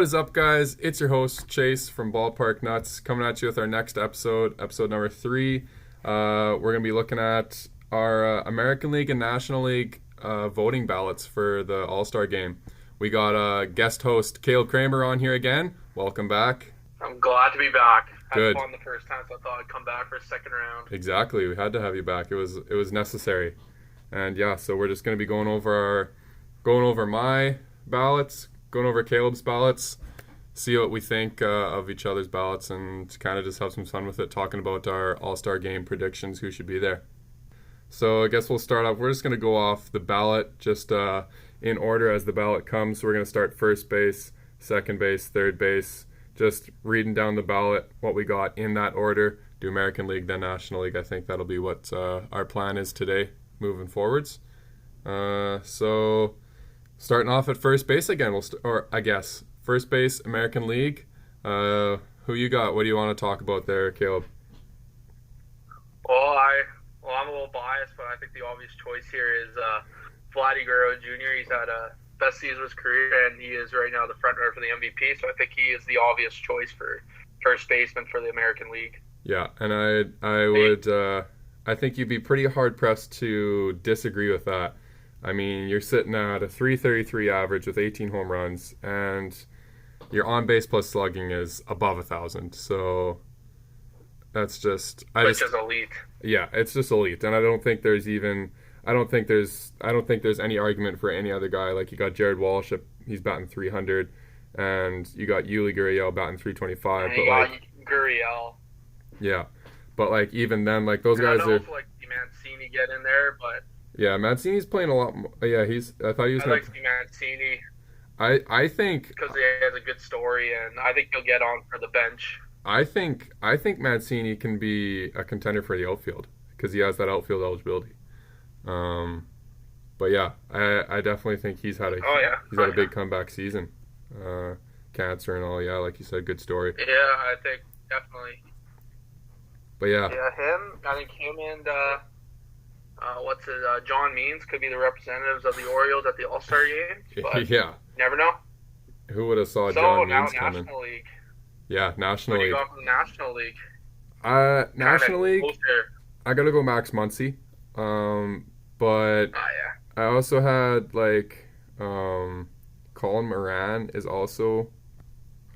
What is up, guys? It's your host, Chase from Ballpark Nuts, coming at you with our next episode number 3. We're going to be looking at our American League and National League voting ballots for the All-Star game. We got guest host Kaleb Kramer on here again. Welcome back. I'm glad to be back. Good. Had fun the first time, so I thought I'd come back for a second round. Exactly. We had to have you back. It was necessary. And yeah, so we're just going to be going over my ballots, going over Kaleb's ballots, see what we think of each other's ballots, and kind of just have some fun with it, talking about our All-Star game predictions, who should be there. So I guess we'll start off. We're just going to go off the ballot, just in order as the ballot comes. So we're going to start first base, second base, third base, just reading down the ballot, what we got in that order. Do American League, then National League. I think that'll be what our plan is today, moving forwards. So starting off at first base again, first base, American League. Who you got? What do you want to talk about there, Kaleb? I'm a little biased, but I think the obvious choice here is Vladdy Guerrero Jr. He's had a best season of his career, and he is right now the front runner for the MVP. So I think he is the obvious choice for first baseman for the American League. Yeah, and I think you'd be pretty hard pressed to disagree with that. I mean, you're sitting at a .333 average with 18 home runs, and your on-base plus slugging is above 1,000. So that's just which is elite. Yeah, it's just elite, and I don't think there's any argument for any other guy. Like, you got Jared Walsh, he's batting .300, and you got Yuli Gurriel batting .325. And you got Gurriel. Yeah, but like even then, like those guys I don't know if Mancini get in there, but yeah, Mancini's playing a lot more. Yeah, I thought he was. I like Mancini. I think because he has a good story, and I think he'll get on for the bench. I think Mancini can be a contender for the outfield because he has that outfield eligibility. But yeah, I definitely think he's had a big comeback season. Cancer and all, yeah, like you said, good story. Yeah, I think definitely. But yeah. Yeah, I think him and John Means could be the representatives of the Orioles at the All-Star game. But yeah. Never know. Who would have saw John Means coming? National League. Yeah, National League. What do you got from the National League? National League, I gotta go Max Muncy. But I also had Colin Moran is also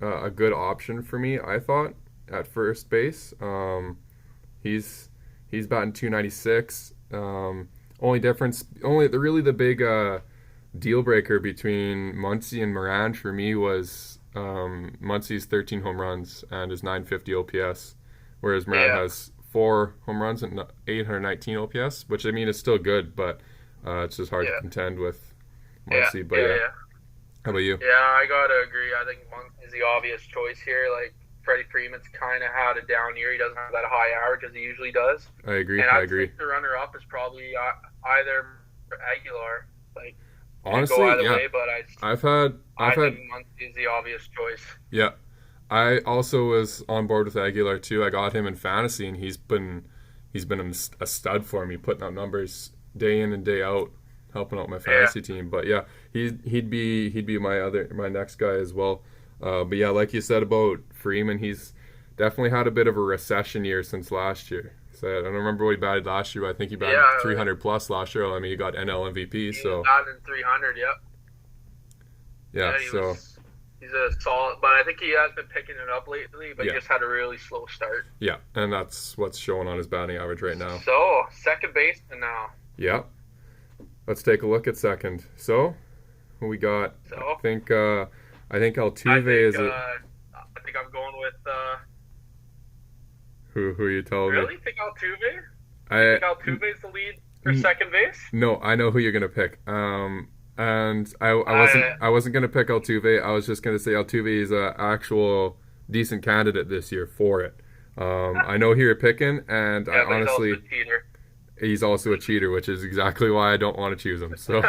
a good option for me, I thought, at first base. He's batting .296. The big deal breaker between Muncy and Moran for me was Muncy's 13 home runs and his .950 OPS, whereas Moran has 4 home runs and 819 OPS, which I mean is still good, but it's just hard to contend with Muncy. How about you? Yeah, I gotta agree. I think Muncy is the obvious choice here. Like, Freddie Freeman's kind of had a down year. He doesn't have that high average as he usually does. I agree. And I think the runner-up is probably either Aguilar. Like, honestly, go either way, but I think Muncy is the obvious choice. Yeah, I also was on board with Aguilar too. I got him in fantasy, and he's been a stud for me, putting out numbers day in and day out, helping out my fantasy team. But yeah, he'd be my next guy as well. But yeah, like you said about Freeman, he's definitely had a bit of a recession year since last year. So I don't remember what he batted last year, but I think he batted 300 plus last year. I mean, he got NL MVP. So batted 300, yep. Yeah, so he's a solid, but I think he has been picking it up lately, but he just had a really slow start. Yeah, and that's what's showing on his batting average right now. So, second baseman now. Yeah. Let's take a look at second. So, who we got? I think Altuve is I think I'm going with Who are you telling me? Really? Think Altuve? I think Altuve is the lead for second base? No, I know who you're gonna pick. And I wasn't gonna pick Altuve. I was just gonna say Altuve is an actual decent candidate this year for it. I know who you're picking, and I honestly, he's also a cheater, which is exactly why I don't want to choose him. So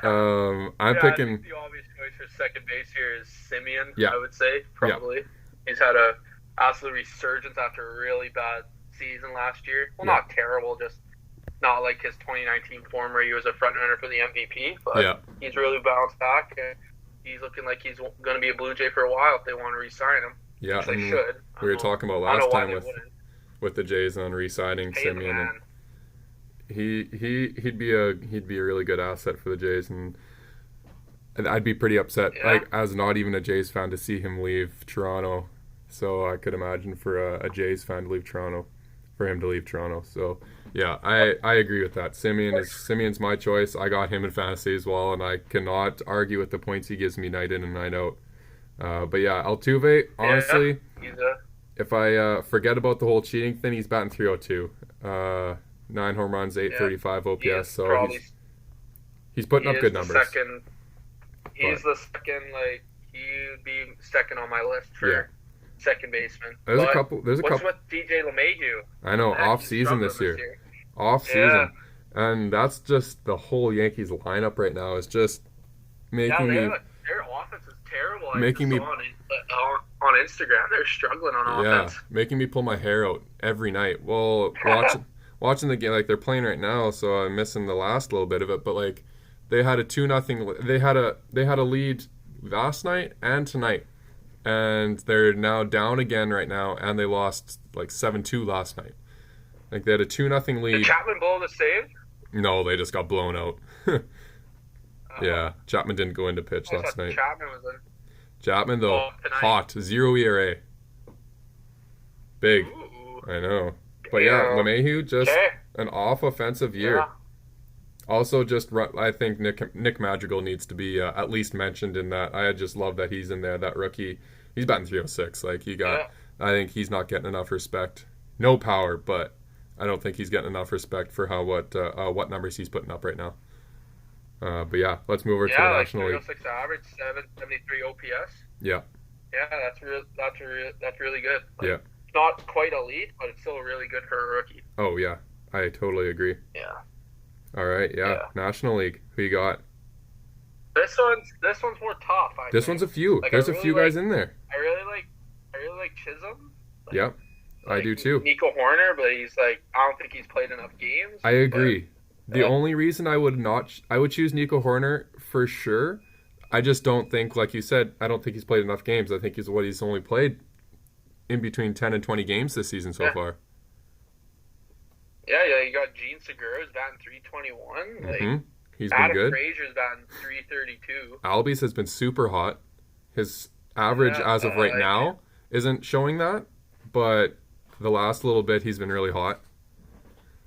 I'm picking. I think the obvious choice for second base here is Simeon. Yeah. I would say probably. Yeah. He's had a absolute resurgence after a really bad season last year. Well, not terrible, just not like his 2019 form where he was a front runner for the MVP, but he's really bounced back. And he's looking like he's going to be a Blue Jay for a while if they want to re-sign him. Yeah, Which they should. we were talking about I don't last know why time they with wouldn't. the Jays on re-signing Pay the Simeon, and man. he'd be a really good asset for the Jays, and I'd be pretty upset, Yeah. like as not even a Jays fan, to see him leave Toronto. So I could imagine for a Jays fan to leave Toronto, for him to leave Toronto. So yeah, I agree with that. Simeon's my choice. I got him in fantasy as well, and I cannot argue with the points he gives me night in and night out. But yeah, Altuve, honestly, if I forget about the whole cheating thing, he's batting 302. 9 home runs, 835 OPS. So he's putting up good numbers. He's the second, like, he'd be second on my list for second baseman. There's a couple. What's with DJ LeMahieu? I know, off season this year. Off season. And that's just the whole Yankees lineup right now is just making me. Their offense is terrible. Making me on Instagram, they're struggling on offense. Yeah, making me pull my hair out every night. Well, watching the game, like they're playing right now, so I'm missing the last little bit of it. But like, they had a 2-0. They had a lead last night and tonight, and they're now down again right now, and they lost like 7-2 last night. Like they had a 2-0 lead. Did Chapman blow the save? No, they just got blown out. Yeah, Chapman didn't go into pitch last night. Chapman was in. Chapman though, hot, 0 ERA. Big. Ooh. I know. But yeah, LeMahieu, just an off offensive year. Yeah. Also, I think Nick Madrigal needs to be at least mentioned in that. I just love that he's in there. That rookie, he's batting 306. Like I think he's not getting enough respect. No power, but I don't think he's getting enough respect for what numbers he's putting up right now. But yeah, let's move over to the National League. 306 average, 773 OPS. Yeah. Yeah, that's really good. Like, yeah. Not quite elite, but it's still really good for a rookie. Oh yeah, I totally agree. Yeah. All right, yeah. National League. Who you got? This one's more tough. This one's a few. Like, There's a few guys in there. I really like Chisholm. Like, yep, I do too. Nico Horner, but I don't think he's played enough games. I agree. The only reason I would choose Nico Horner for sure. I just don't think, like you said, I don't think he's played enough games. I think he's only played in between 10 and 20 games this season so far. Yeah, you got Gene Segura's batting 321. He's been good. Adam Frazier's batting 332. Albies has been super hot. His average as of right now isn't showing that, but the last little bit he's been really hot.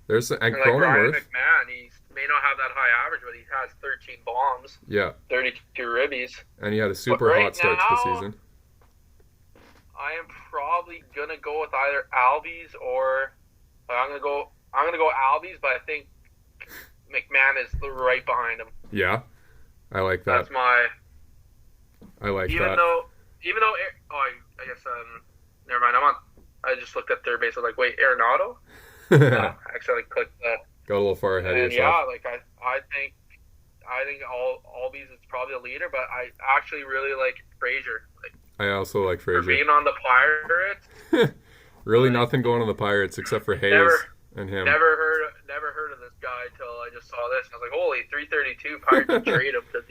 And Cronenworth. Ryan McMahon, he may not have that high average, but he has 13 bombs. Yeah. 32 ribbies. And he had a super hot start to the season. I am probably gonna go with either Albies or I'm gonna go Albies, but I think McMahon is right behind him. Yeah, I like that. That's my. I like that. Even though, I guess never mind. I just looked at third base. I was like, wait, Arenado? I accidentally clicked that. Got a little far ahead of yourself. Yeah, I think Albies is probably the leader, but I actually really like Frazier. I also like Frazier. For being on the Pirates. Really, nothing going on the Pirates except for Hayes and him. Never heard of this guy until I just saw this. I was like, holy, 332 Pirates trade him because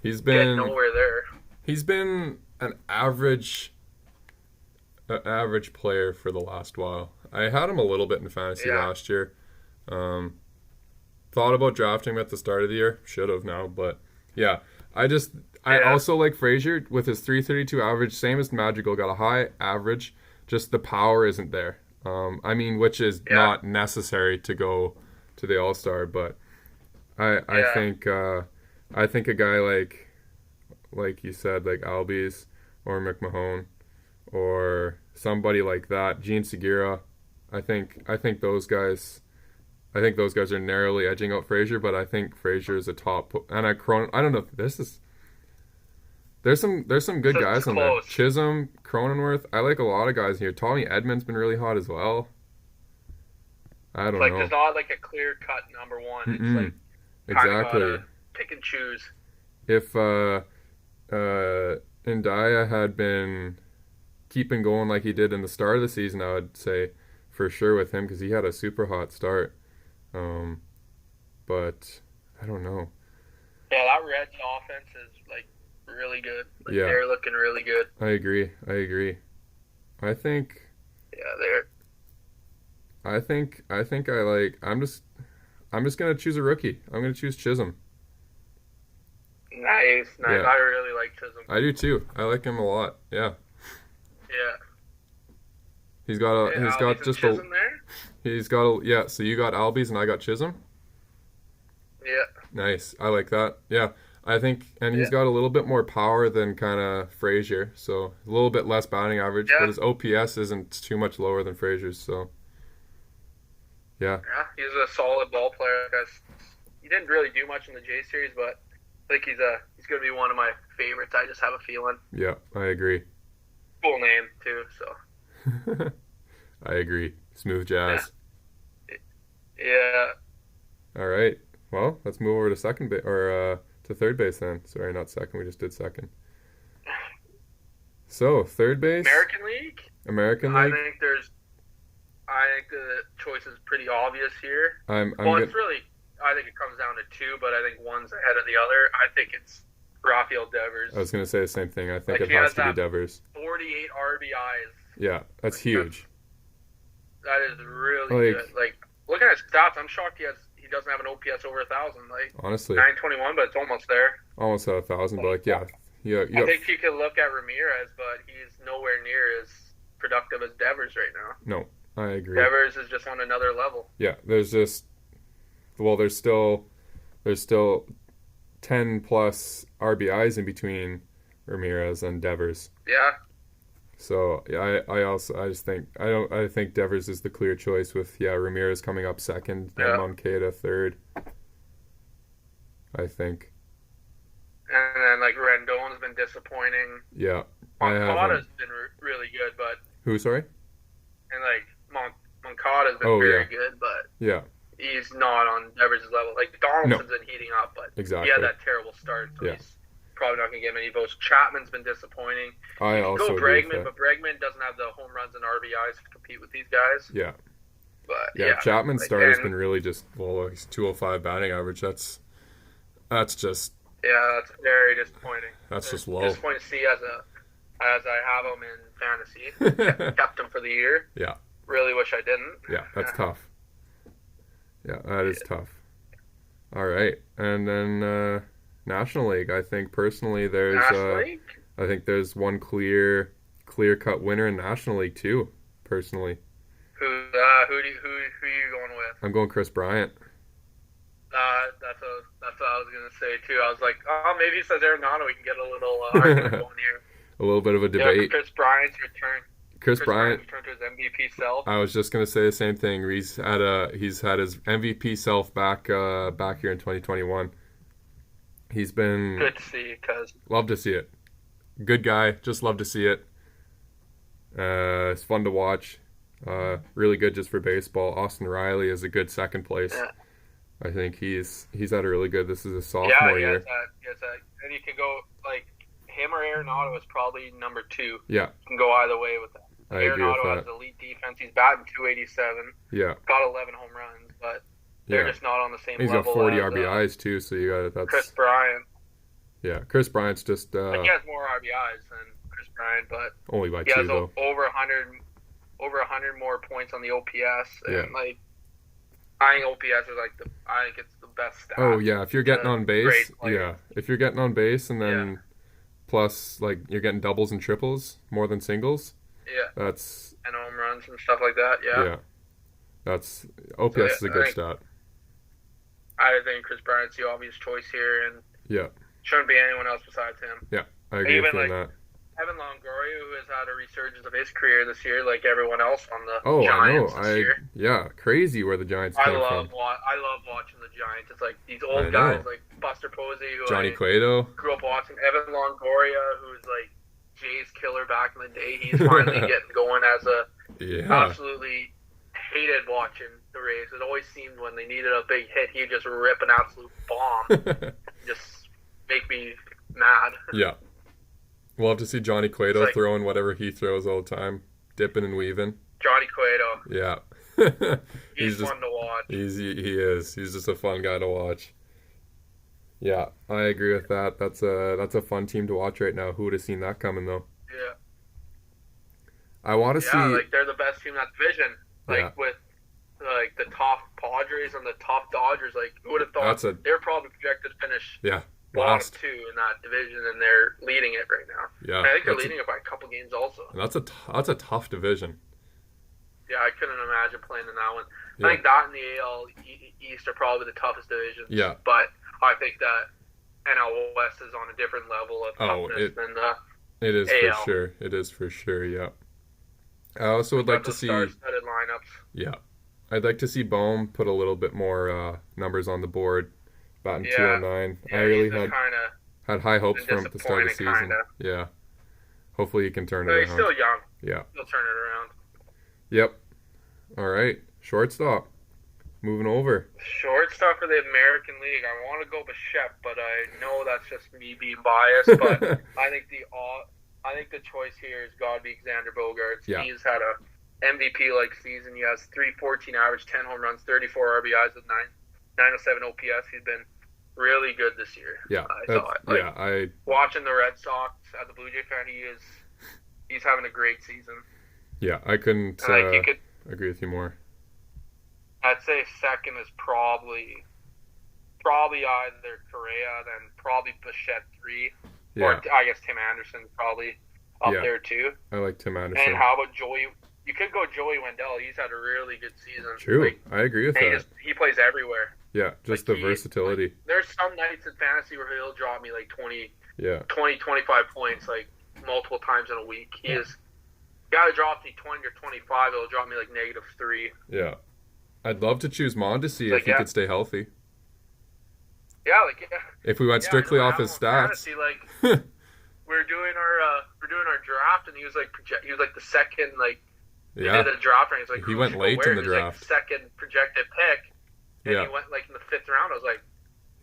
he's been nowhere there. He's been an average player for the last while. I had him a little bit in fantasy last year. Thought about drafting him at the start of the year. Should have now, but yeah. I also like Frazier with his 332 average, same as Madrigal, got a high average. Just the power isn't there. Which is not necessary to go to the All-Star, but I think a guy like you said, like Albies or McMahon or somebody like that, Gene Segura, I think those guys are narrowly edging out Frazier, but I think Frazier is a top. And I don't know if this is. There's some good guys on there. Chisholm, Cronenworth. I like a lot of guys here. Tommy Edmonds been really hot as well. I don't know. There's not like a clear cut number one. Mm-mm. It's exactly. Pick and choose. If Ndaya had been keeping going like he did in the start of the season, I would say for sure with him because he had a super hot start. But I don't know. Yeah, that Reds offense is really good. Like, Yeah. they're looking really good. I agree. I think Yeah, I'm just gonna choose a rookie. I'm gonna choose Chisholm. nice. Yeah. I really like Chisholm. I do too. I like him a lot. Yeah. Yeah. He's got Chisholm there? yeah, so you got Albies and I got Chisholm? Yeah. Nice. I like that. Yeah. I think and he's Yeah. got a little bit more power than kind of Frazier, so a little bit less batting average, Yeah. but his OPS isn't too much lower than Frazier's, so yeah. Yeah, he's a solid ball player. He didn't really do much in the J series, but I think he's going to be one of my favorites. I just have a feeling. Yeah, I agree. Cool name too. So. I agree. Smooth jazz. Yeah. All right. Well, let's move over to to third base then. Sorry, not second. We just did second. So third base. American League. I think the choice is pretty obvious here. I think it comes down to two, but I think one's ahead of the other. I think it's Rafael Devers. I was going to say the same thing. I think it has to be Devers. 48 RBIs. Yeah, that's huge. That is really good. Like, looking at his stats, I'm shocked he doesn't have an OPS over 1,000. Like, honestly, 921, but it's almost there. Almost at 1,000, but like, yeah. I think you could look at Ramirez, but he's nowhere near as productive as Devers right now. No, I agree. Devers is just on another level. Yeah, there's still 10 plus RBIs in between Ramirez and Devers. Yeah. So yeah, I think Devers is the clear choice with Ramirez coming up second and Moncada third. I think. And then like Rendon's been disappointing. Yeah, Moncada's been really good, but who? Sorry. And like Moncada's been very good, but he's not on Devers' level. Like Donaldson's been heating up, but exactly. He had that terrible start, so he's probably not going to get many votes. Chapman's been disappointing. I also agree with that. But Bregman doesn't have the home runs and RBIs to compete with these guys. Yeah. But Chapman's start has been really just he's 205 batting average. That's just that's very disappointing. That's just low. Disappointing to see as I have him in fantasy. Kept him for the year. Yeah. Really wish I didn't. Yeah, that's tough. Yeah, that is tough. All right, and then National League. I think personally, I think there's one clear cut winner in National League too. Personally. Who are you going with? I'm going Chris Bryant. That's what I was gonna say too. I was like, maybe he says Arenado. We can get a little argument going here. A little bit of a debate. Yeah, Chris Bryant's return. Chris Bryant returned to his MVP self. I was just gonna say the same thing. He's had his MVP self back here in 2021. He's been good to see. Love to see it. Good guy. Just love to see it. It's fun to watch. Really good just for baseball. Austin Riley is a good second place. Yeah. I think he's had a really good. This is a sophomore year. And you can go like him or Arenado is probably number 2. Yeah, you can go either way with that. Arenado has elite defense. He's batting .287. Yeah, got 11 home runs, but they're just not on the same level. He's got 40 RBIs too, so you got Chris Bryant. Yeah, Chris Bryant's just. He has more RBIs than Chris Bryant, but only by 2 though. Over 100 more points on the OPS, and I think OPS is I think it's the best stat. Oh yeah, if you're getting on base, if you're getting on base and then plus you're getting doubles and triples more than singles. Yeah. That's and home runs and stuff like that. Yeah. Yeah. That's OPS is a good stat. I think Chris Bryant's the obvious choice here, and shouldn't be anyone else besides him. Yeah, I agree with that. Evan Longoria, who has had a resurgence of his career this year, like everyone else on the Giants this year. Yeah, crazy where the Giants came from. I love watching the Giants. It's like these old guys like Buster Posey, who Johnny Cueto. Grew up watching. Evan Longoria, who's like Jay's killer back in the day. He's finally getting going as a absolutely hated watching the Rays. It always seemed when they needed a big hit, he'd just rip an absolute bomb. Just make me mad. Yeah. We'll have to see Johnny Cueto throwing whatever he throws all the time, dipping and weaving. Johnny Cueto. Yeah. He's fun to watch. He is. He's just a fun guy to watch. Yeah, I agree with that. That's a fun team to watch right now. Who would have seen that coming though? Yeah. I want to Yeah, see. like they're the best team in that division. Yeah, Like with like the top Padres and the top Dodgers. Like who would have thought that's a they're probably projected to finish yeah bottom last. 2 in that division, and they're leading it right now. Yeah, And I think they're that's leading it by a couple games also. that's a tough division. Yeah, I couldn't imagine playing in that one. Yeah, I think that and the AL East are probably the toughest divisions. yeah. But I think that NL West is on a different level of Oh, toughness than the it is for AL. sure. It is for sure. Yeah. I also would Got like to the see. star-studded lineups. Yeah, I'd like to see Bohm put a little bit more numbers on the board. Batting Yeah. 209. Yeah, I really he's had high hopes been from at the start of the season. disappointing, Yeah. Hopefully he can turn but it he's around. still young. Yeah. He'll turn it around. Yep. All right. Shortstop. Moving over. Shortstop for the American League. I want to go Bichette, but I know that's just me being biased. But I think the choice here has got to be Xander Bogaerts. Yeah. He's had a MVP-like season. He has 314 average, 10 home runs, 34 RBIs with 907 OPS. He's been really good this year. Yeah. I thought. I Watching the Red Sox as a Blue Jay fan, he's having a great season. I couldn't And, you could, agree with you more. I'd say second is probably either Correa, then probably Bichette 3, or Yeah. I guess Tim Anderson's probably up Yeah. there too. I like Tim Anderson. And how about Joey? You could go Joey Wendell. He's had a really good season. True. Like, I agree with and that. he plays everywhere. Yeah, just Like, the versatility. There's some nights in fantasy where he'll drop me like 20, Yeah. 25 points like multiple times in a week. He is. Guy who drops me 20 or 25, it'll drop me like -3. Yeah. I'd love to choose Mondesi Like, if he could stay healthy. Yeah, If we went strictly off his stats. Fantasy, like we're doing our draft, and he was like the second, like we Yeah. did a draft, and he's like, He went late in the He was, draft. like, second projected pick, and Yeah. he went like in the 5th round. I was like,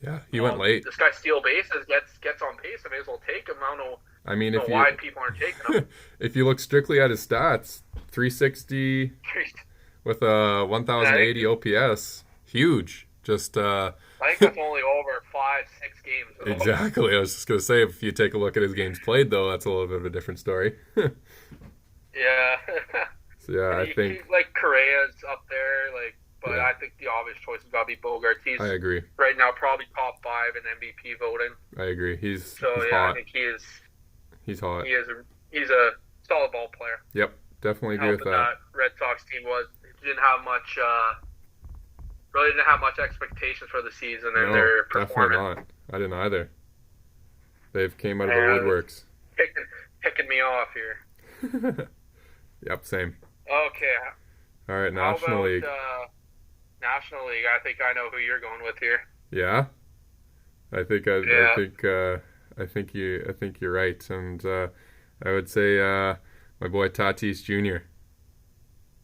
Yeah, he went late. This guy steal bases, gets on base. I may as well take him. I don't know. I mean, if why you people aren't taking him. if you look strictly at his stats, 360 with a 1080 OPS, huge. Just I think that's only over 5-6 games. Though. exactly. I was just gonna say, if you take a look at his games played, though, that's a little bit of a different story. Yeah. So yeah, I think like Correa's up there, like, but Yeah. I think the obvious choice has got to be Bogaerts. He's I agree. right now probably top 5 in MVP voting. I agree. He's So yeah, hot. I think he is. He's hot. He's a solid ball player. Yep, definitely agree with Helping that. Red Sox team didn't have much. Really didn't have much expectations for the season, and No, they're definitely performing. not. I didn't either. They've came out of Yeah. the woodworks. Picking me off here. Yep, same. Okay. All right, How National about, League. National League. I think I know who you're going with here. Yeah, I think Yeah. I think you're right, and I would say my boy Tatis Jr.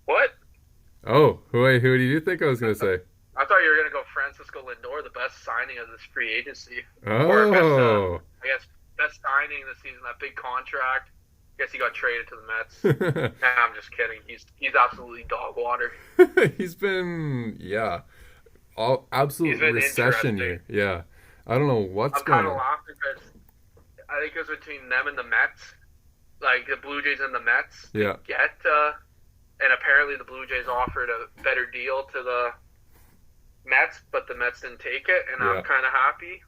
What? Oh, who do you think I was gonna say? I thought you were going to go Francisco Lindor, the best signing of this free agency. Oh, I guess best signing this season, that big contract. I guess he got traded to the Mets. Nah, I'm just kidding. He's absolutely dog water. he's been absolute He's been recession interesting. year. Yeah, I don't know what's I'm going kind of on. laughing because I think it was between them and the Mets, like the Blue Jays and the Mets. Yeah, And apparently the Blue Jays offered a better deal to the Mets, but the Mets didn't take it, and Yeah. I'm kind of happy.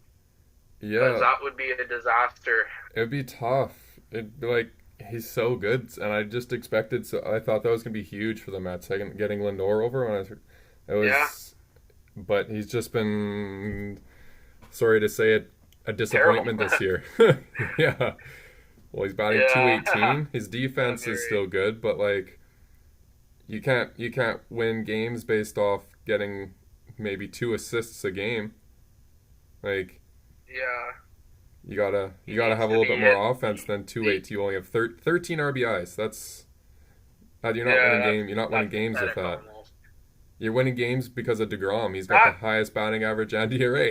yeah. Because that would be a disaster. It'd be tough. It'd be like he's so good, and I just expected. So I thought that was gonna be huge for the Mets. Getting Lindor over when it was, Yeah. but he's just been, sorry to say it, a disappointment Terrible. this year. Yeah. Well, he's batting Yeah. 218. His defense is still good, but like, you can't win games based off getting maybe 2 assists a game. Like, Yeah. you gotta needs have a to little be bit more offense than 2-8. You only have 13 RBIs. That's you're not winning game. You're not winning games with that. Almost. You're winning games because of DeGrom. He's got the highest batting average and ERA.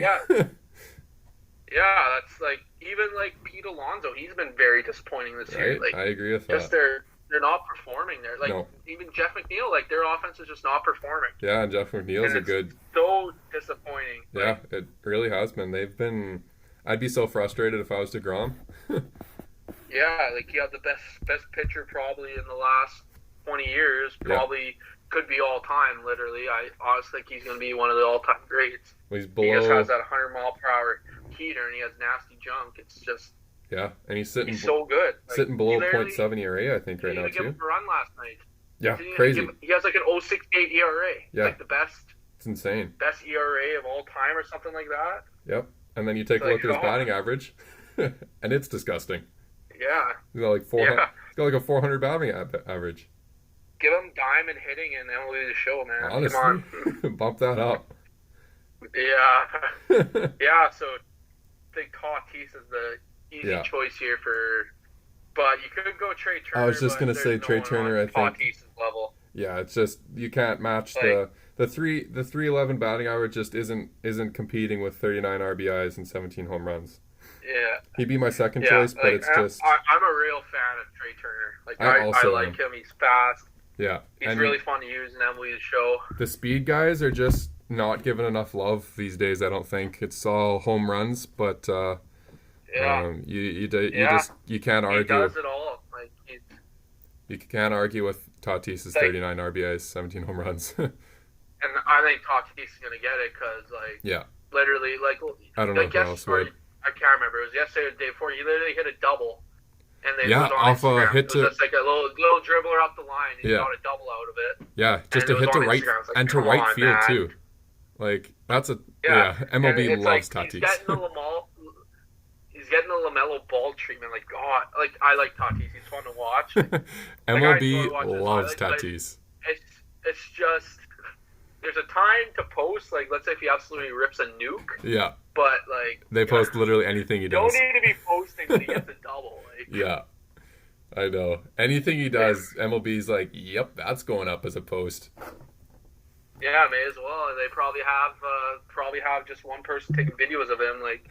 Yeah, that's like even like Pete Alonso. He's been very disappointing this year. Right? Like I agree with just that. they're not performing there. Like No. even Jeff McNeil, like their offense is just not performing. Yeah, and Jeff McNeil's And a it's good. so disappointing. Yeah, it really has been. I'd be so frustrated if I was DeGrom. Yeah, like he had the best pitcher probably in the last 20 years. Probably could be all time. Literally, I honestly think he's going to be one of the all time greats. Well, He just has that 100-mile-per-hour heater, and he has nasty junk. It's just and he's so good. Sitting below .7 ERA, I think, right now too. He gave him a run last night. Yeah, crazy. He has like an 0.68 ERA. Yeah, like the best. It's insane. Best ERA of all time, or something like that. Yep. And then you take a look at his batting average, and it's disgusting. Yeah. He's got like 400. He's got like a 400 batting average. Give him diamond hitting and MLB The Show, man. Honestly, come on. Bump that up. Yeah. Yeah. So I think Tatis is the easy choice here but you could go Trey Turner. I was just gonna say Trey Turner. I think Tatis' level. Yeah, it's just you can't match the 311 batting average. Just isn't competing with 39 RBIs and 17 home runs. Yeah, he'd be my second choice, but it's just I'm a real fan of Trey Turner. Like I like him. He's fast. Yeah, he's really fun to use in MLB The Show. The speed guys are just not given enough love these days. I don't think it's all home runs, but you can't argue. He does it all. Like you can't argue with Tatis's 39 RBIs, 17 home runs. And I think Tatis is gonna get it because literally I don't know who else would. I can't remember. It was yesterday or the day before. He literally hit a double. And they off a hit to just like a little dribbler up the line. And he got a double out of it. Yeah, just a hit to right and to right field too. Like that's MLB loves Tatis. He's getting the LaMelo Ball treatment. Like God, like I like Tatis. He's fun to watch. MLB loves Tatis. It's just there's a time to post. Like let's say if he absolutely rips a nuke. Yeah. But like they post literally anything he does. Don't need to be posting when he gets a double. Like. Yeah, I know. Anything he does, MLB's like, yep, that's going up as a post. Yeah, may as well. They probably have just one person taking videos of him, like,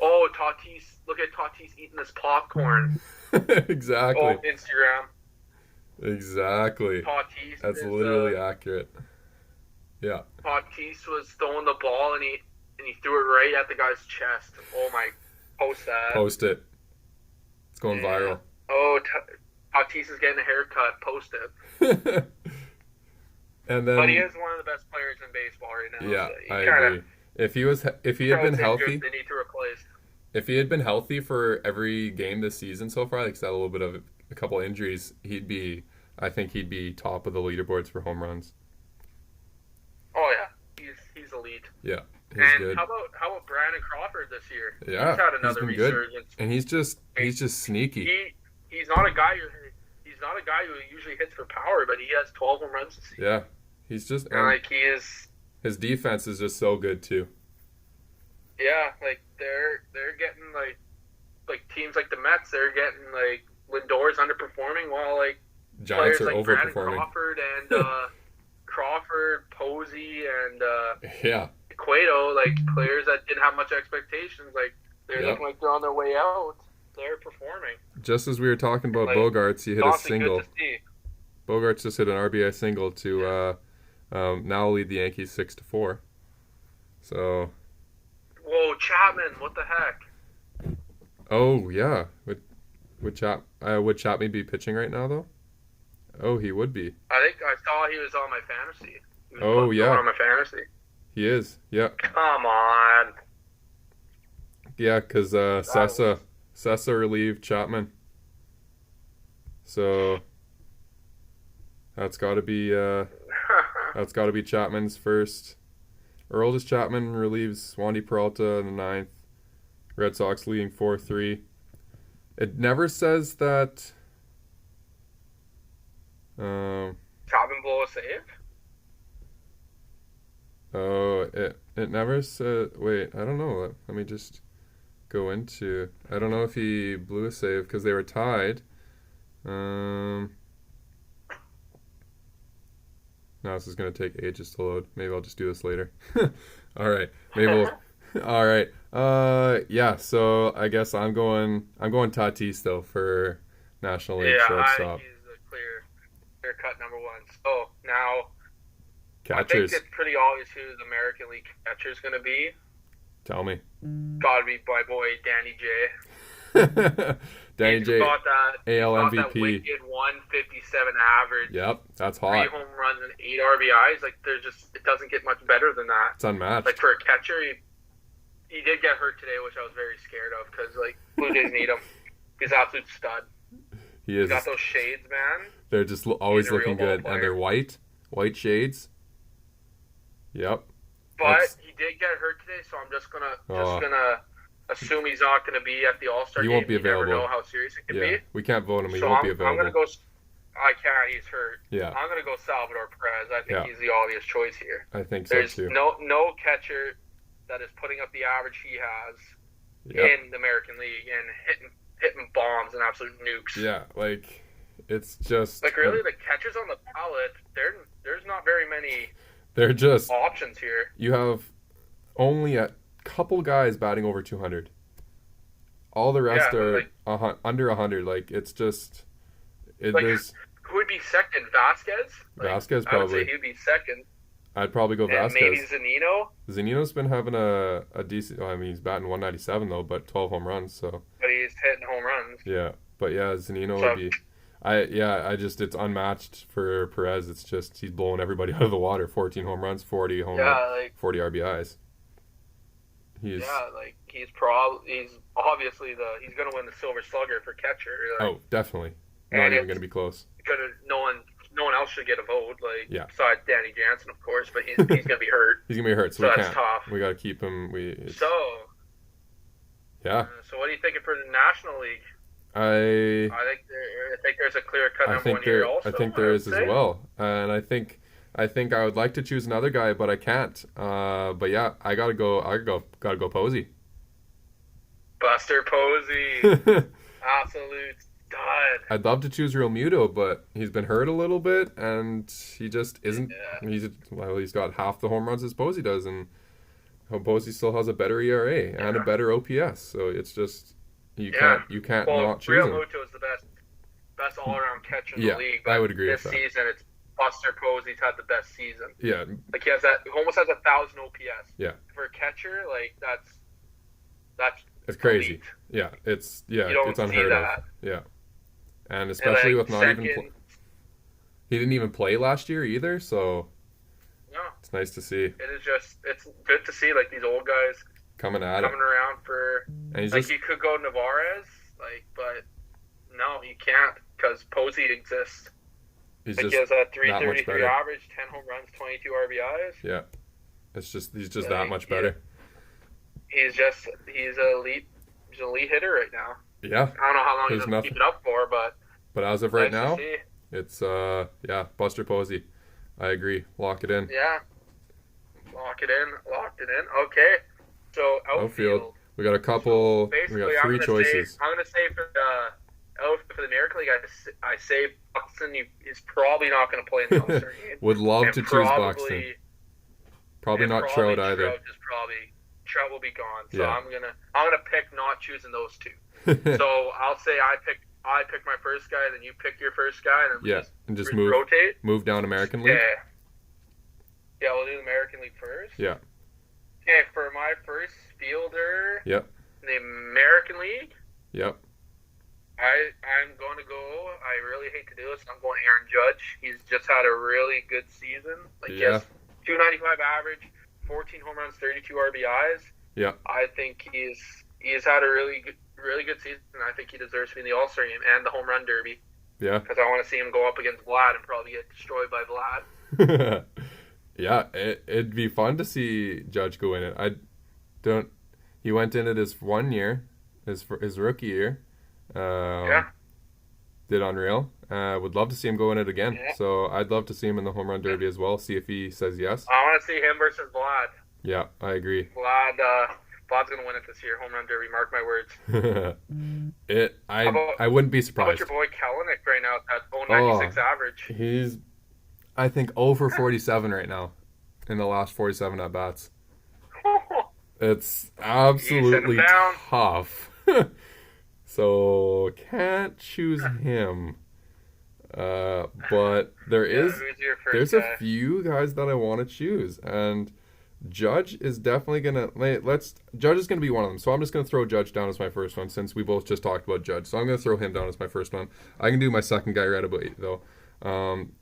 oh, Tatis, look at Tatis eating this popcorn. Exactly. Oh, Instagram. Exactly. Tatis. That's literally accurate. Yeah. Tatis was throwing the ball and he threw it right at the guy's chest. Oh my! Post that. Post it. It's going viral. Oh, Tatis is getting a haircut. Post it. And then, but he is one of the best players in baseball right now. Yeah, so I agree. If he had been healthy, they need to replace. If he had been healthy for every game this season so far, like he's had a little bit of a couple injuries, I think he'd be top of the leaderboards for home runs. Oh yeah, he's elite. Yeah. And good. How about Brandon Crawford this year? Yeah, he's had another resurgence. Good. And he's just sneaky. He's not a guy who usually hits for power, but he has 12 home runs this season. Yeah, he's just like he is. His defense is just so good too. Yeah, like they're getting like teams like the Mets, they're getting like Lindor's underperforming while like Giants are like overperforming. Brandon Crawford and Crawford, Posey, and Cueto, like players that didn't have much expectations, like they're looking like they're on their way out. They're performing. Just as we were talking about Bogarts, he hit a single. Good to see. Bogarts just hit an RBI single to now lead the Yankees 6-4. So. Whoa, Chapman! What the heck? Oh yeah, would Chapman be pitching right now though? Oh, he would be. I think I saw he was on my fantasy. Oh yeah, on my fantasy. He is. Yeah. Come on. Yeah, because Sessa relieved Chapman. So that's got to be Chapman's first. Aroldis Chapman relieves Wandy Peralta in the 9th. Red Sox leading 4-3. It never says that. Chapman blow a save? Oh, it never said. Wait, I don't know. Let me just go into. I don't know if he blew a save because they were tied. No, this is gonna take ages to load. Maybe I'll just do this later. All right. Maybe we'll. All right. Yeah. So I guess I'm going Tatis though for National League shortstop. He's a clear cut number one. So now I think Catchers. it's pretty obvious who the American League catcher is going to be. Tell me. Got to be my boy Danny J. Danny He's J, got that AL Got that MVP. wicked 157 average. Yep, that's 3 hot. home runs and 8 RBIs. Like it doesn't get much better than that. It's unmatched. Like for a catcher, he did get hurt today, which I was very scared of because like Blue Jays need him. He's an absolute stud. He is. He's got those shades, man. They're just always He's a real looking ball good, player. and they're white shades. Yep. But That's- he did get hurt today, so I'm just gonna Oh. assume he's not gonna be at the All-Star He game. won't be You never available. know how serious it could Yeah, be. we can't vote him. He So won't be I'm available. gonna go. I can't. He's hurt. Yeah, I'm gonna go Salvador Perez. I think Yeah. he's the obvious choice here. I think so There's too. no catcher that is putting up the average he has Yep. in the American League and hitting bombs and absolute nukes. Yeah, like it's just Like really, the catchers on the ballot, there's not very many they're just options here. you have only a couple guys batting over 200. All the rest Yeah, are like- under 100. Like it's just Like, there's who would be second? Vasquez? Like, Vasquez I would say probably. he would be second. I'd probably go And Vasquez. maybe Zunino, Zanino's been having a decent. I mean, he's batting 197 though, but 12 home runs. So but he's hitting home runs. yeah, but yeah, Zanino So- would be. I just it's unmatched for Perez. It's just he's blowing everybody out of the water. 14 home runs, 40 home Yeah, runs, like 40 RBIs. He's he's obviously he's gonna win the Silver Slugger for catcher. Like, oh definitely not And even it's- going to be close. no one else should get a vote. Like Yeah. besides Danny Jansen, of course, but he's gonna be hurt. He's gonna be hurt, so, So we that's can't. tough. We got to keep him. Yeah, So what are you thinking for the National League? I I think there's a clear cut number one here also. I think there would is as say. well, and I think I would like to choose another guy, but I can't. But yeah, I gotta go Posey. Buster Posey, absolute stud. I'd love to choose Real Muto, but he's been hurt a little bit, and he just isn't. Yeah. He's got half the home runs as Posey does, and Posey still has a better ERA and a better OPS. So it's just you can't Well, not choose Real him. Muto is the best all-around catcher in Yeah, the league. I but would agree this with that. season, it's Buster Posey's had the best season. Yeah, Like he almost has 1,000 OPS. Yeah. For a catcher, like that's it's crazy. elite. Yeah, it's You don't it's see unheard that. of. Yeah, and And, especially like, with not second, even he didn't even play last year either, so No, it's nice to see it's good to see like these old guys coming at it. coming around for. And he's Like just you could go Navarez, but no, you can't because Posey exists. he's Like just he has a that much 333 better. average, 10 home runs, 22 RBIs. Yeah, he's just Yeah, that much better. He's an elite hitter right now. Yeah, I don't know how long There's he's gonna nothing- keep it up for, but but as of right nice to now, see. it's Buster Posey. I agree. Lock it in. Yeah. Locked it in. Okay. So outfield. We got a couple. Basically, We got three choices. I'm gonna say for the American League, I say Buxton. He's probably not gonna play in the All-Star game. Would love And to choose Buxton. Probably and not Trout probably either. Trout will be gone. So Yeah. I'm gonna pick not choosing those two. So I'll say I pick my first guy, then you pick your first guy, and then we Yeah, and just move rotate. down American League. Yeah, we'll do the American League first. Yeah. Okay, for my first fielder, Yep. in the American League, Yep. I'm going to go. I really hate to do this. I'm going Aaron Judge. He's just had a really good season. Like he has 295 average, 14 home runs, 32 RBIs. Yeah. I think he's had a really good season. I think he deserves to be in the All-Star game and the home run derby Yeah. because I want to see him go up against Vlad and probably get destroyed by Vlad. Yeah, it'd be fun to see Judge go in it. He went in it his 1 year, his rookie year. Did unreal. Would love to see him go in it again. Yeah. So I'd love to see him in the home run derby as well. See if he says yes. I want to see him versus Vlad. Yeah, I agree. Vlad's going to win it this year. Home run derby. Mark my words. I wouldn't be How about surprised. your boy Kalanick right now at 0.96 average? He's, I think, 0 for 47 right now in the last 47 at bats. It's absolutely down. tough. So can't choose him. But Who's your first there's a guy? few guys that I want to choose, and Judge is definitely gonna Judge is gonna be one of them. So I'm just gonna throw Judge down as my first one since we both just talked about Judge. So I'm gonna throw him down as my first one. I can do my second guy right away though.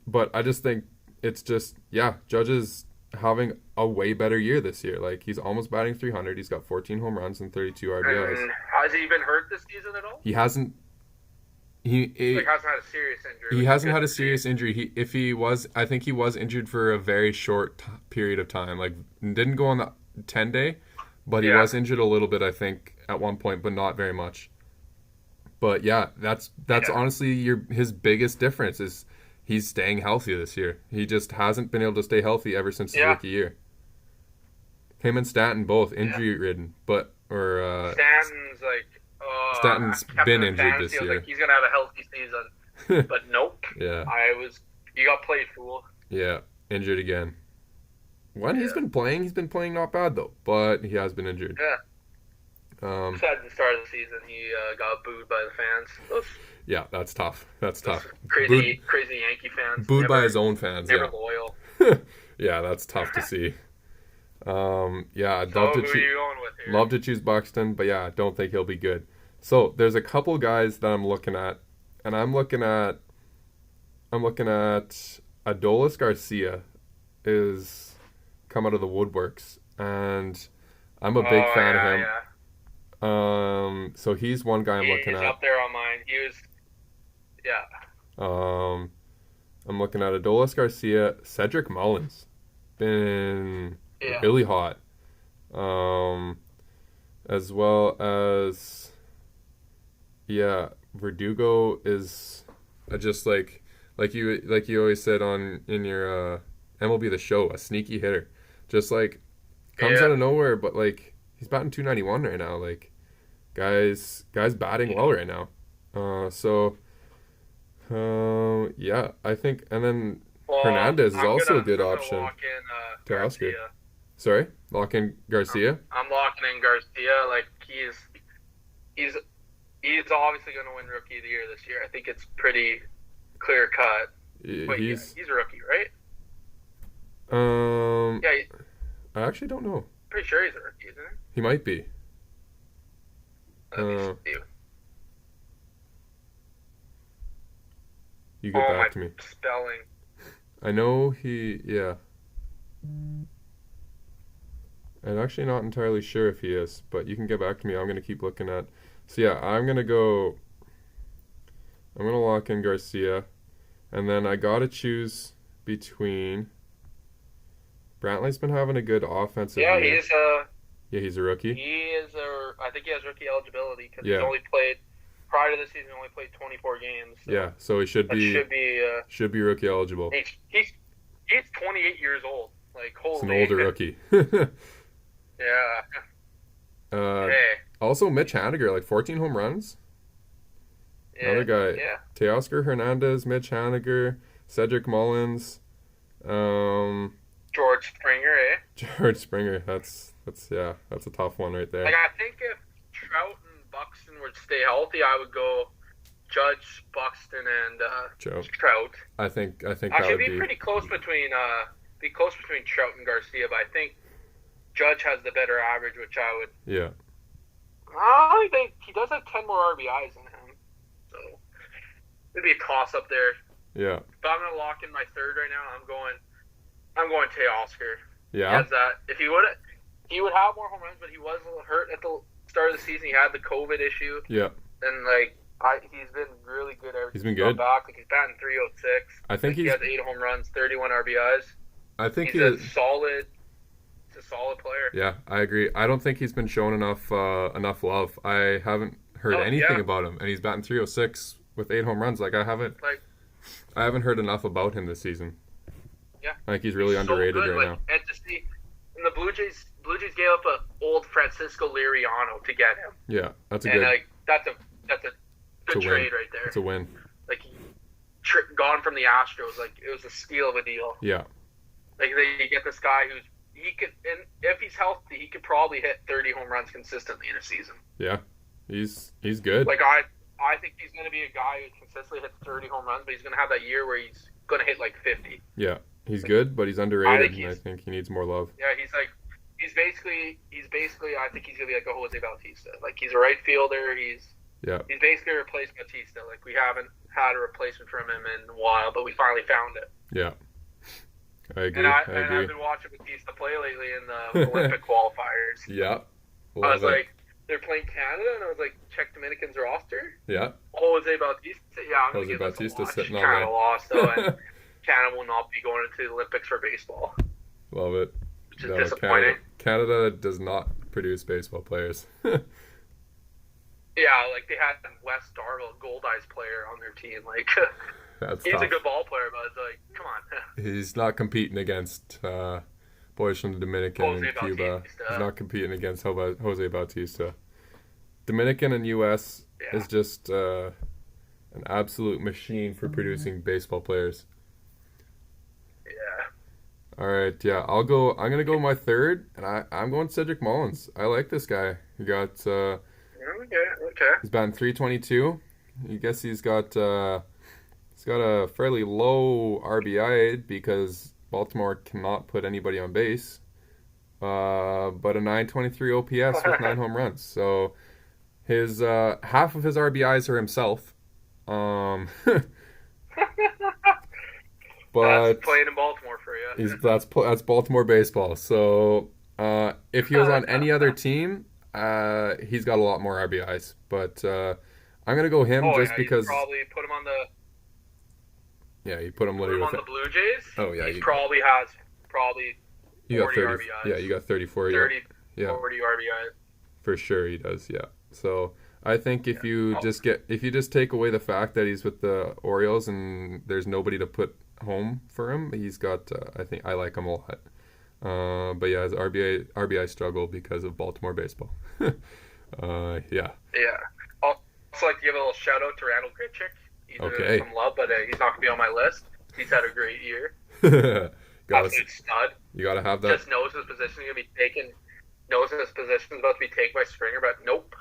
But I just think it's just Judge is having a way better year this year. Like he's almost batting 300. He's got 14 home runs and 32 RBIs. And has he been hurt this season at all? He hasn't. Like hasn't had a serious injury. He hasn't had a serious injury. I think he was injured for a very short period of time. Like didn't go on the 10-day, but he was injured a little bit. I think at one point, but not very much. But that's honestly his biggest difference is he's staying healthy this year. He just hasn't been able to stay healthy ever since his rookie year. Him and Stanton both injury ridden, Stanton's like. Stanton's been injured this year. Like he's gonna have a healthy season, but nope. You got played, fool. Yeah, injured again. He's been playing not bad though, but he has been injured. Yeah. Besides the start of the season, he got booed by the fans. That's tough. That's tough. Crazy Yankee fans. Booed by his own fans. Never loyal. Yeah, that's tough to see. I'd who are you going with here? love to choose Buxton, but I don't think he'll be good. So there's a couple guys that I'm looking at, and I'm looking at Adolis Garcia is come out of the woodworks, and I'm a big fan of him. Yeah. So he's one guy I'm looking at. He's up there on mine. I'm looking at Adolis Garcia, Cedric Mullins, been really hot, as well as Verdugo is just like you always said in your MLB The Show, a sneaky hitter, just like comes out of nowhere, but like he's batting 291 right now. Like guys batting well right now. I think, and then Hernandez is also a good option. Lock in, to Oscar. Garcia. Sorry, lock in Garcia. I'm locking in Garcia. Like he's obviously going to win Rookie of the Year this year. I think it's pretty clear cut. Wait, he's a rookie, right? I actually don't know. Pretty sure he's a rookie, isn't he? He might be. Let me see. You get back to me. Spelling. I know I'm actually not entirely sure if he is, but you can get back to me. I'm going to keep looking at. So I'm going to lock in Garcia, and then I got to choose between. Brantley's been having a good offensive year. He's a rookie. I think he has rookie eligibility because he's only played. Prior to this season, he only played 24 games. So so he should be rookie eligible. He's 28 years old. Like holy. He's an older rookie. Also, Mitch Haniger, like 14 home runs. Another guy. Teoscar Hernandez, Mitch Haniger, Cedric Mullins, George Springer, George Springer. That's a tough one right there. Like I think if Trout and Buxton would stay healthy, I would go Judge, Buxton, and Trout. I think actually that would be pretty close between Trout and Garcia, but I think Judge has the better average, which I would. Yeah. I think he does have 10 more RBIs than him, so it'd be a toss up there. Yeah. But I'm gonna lock in my third right now. I'm going Teoscar. Yeah. He has that. If he would have more home runs, but he was a little hurt at the start of the season. He had the COVID issue. Yeah. And he's been really good ever since he's been good. Back. Like he's batting 306. I think he has 8 home runs, 31 RBIs. I think he's a solid player. Yeah, I agree. I don't think he's been shown enough love. I haven't heard anything about him, and he's batting 306 with 8 home runs. Like I haven't heard enough about him this season. Yeah, I think he's really underrated right now. And to see, and the Blue Jays gave up an old Francisco Liriano to get him. Yeah, that's a good trade right there. It's a win. Like gone from the Astros, like it was a steal of a deal. Yeah. Like they get this guy and if he's healthy, he could probably hit 30 home runs consistently in a season. Yeah, he's good. Like I I think he's going to be a guy who consistently hits 30 home runs, but he's going to have that year where he's going to hit like 50. Yeah, he's good, but he's underrated, I and I think he needs more love. Yeah, he's basically. I think he's going to be like a Jose Bautista. Like, he's a right fielder. He's basically a replacement Bautista. Like, we haven't had a replacement from him in a while, but we finally found it. Yeah. I agree. And I've been watching Bautista play lately in the Olympic qualifiers. Yeah. I was like, they're playing Canada, and I was like, check Dominican's roster. Yeah. Jose Bautista. Yeah, I'm going to give Bautista this a watch. sitting on Canada there. Lost, though, and Canada will not be going into the Olympics for baseball. Love it. Which is disappointing. Canada does not produce baseball players. Yeah, like they had Wes Darville, Goldeyes player on their team. Like, he's tough. a good ball player, but it's like, come on. He's not competing against boys from the Dominican Jose and Cuba. Bautista. He's not competing against Jose Bautista. Dominican and U.S. is just an absolute machine for producing baseball players. Yeah. All right, yeah, I'm gonna go my third, and I'm going Cedric Mullins. I like this guy. He got Okay. he's batting .322. I guess he's got a fairly low RBI because Baltimore cannot put anybody on base. But a .923 OPS with 9 home runs. So his half of his RBIs are himself. But that's playing in Baltimore for you. That's Baltimore baseball. So if he was on any other team, he's got a lot more RBIs. But I'm gonna go him because you probably put him on the. Yeah, you put him literally on the Blue Jays. Oh yeah, he probably has 40 RBIs. Yeah, you got 34. 30, yeah. 40 RBIs. For sure he does. Yeah. So I think if you just take away the fact that he's with the Orioles and there's nobody to put home for him, he's got. I think I like him a lot. But yeah, his RBI struggle because of Baltimore baseball. Yeah. Yeah. Also, like to give a little shout out to Randall Grichuk. He's some love, but he's not gonna be on my list. He's had a great year. Absolute stud. You gotta have that. Just knows his position is gonna be taken. Knows his position is about to be taken by Springer, but nope.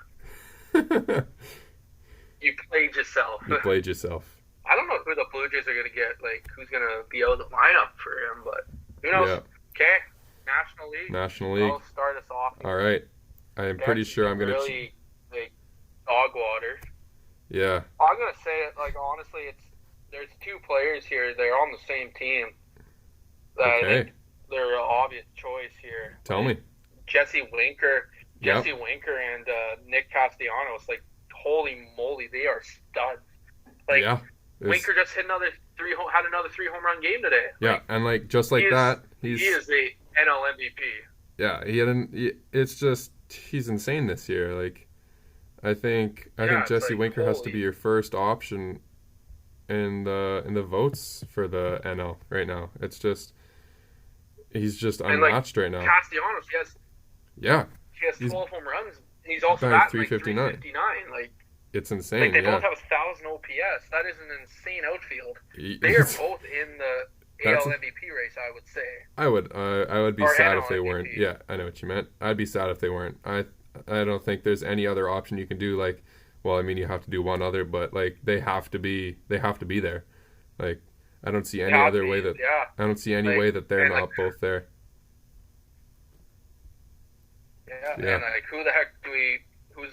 You played yourself. I don't know who the Blue Jays are gonna get. Like, who's gonna be out of the lineup for him, but who knows? Yeah. Okay, National League. I'll start us off. All right. I am pretty sure I'm gonna. Really, like, dog water. Yeah. I'm gonna say it. Like, honestly, there's 2 players here. They're on the same team. I think they're an obvious choice here. Tell me. Jesse Winker and Nick Castellanos. Like, holy moly, they are studs. Like, Winker just hit another 3 home run game today. Yeah, like, and like just like that, he is the NL MVP. Yeah, it's just he's insane this year. Like, I think Jesse Winker has to be your first option in the votes for the NL right now. It's just he's just unmatched right now. Castellanos, he has 12 home runs. He's also batting 359. Like, it's insane. Like, they both have 1,000 OPS. That is an insane outfield. They are both in the AL MVP race, I would say. I would be sad if they MVP. weren't. Yeah, I know what you meant. I'd be sad if they weren't. I don't think there's any other option you can do. Like, well, I mean, you have to do one other, but like they have to be there. Like, I don't see any other way that I don't see any way that they're not both there. Yeah, and like, who the heck who's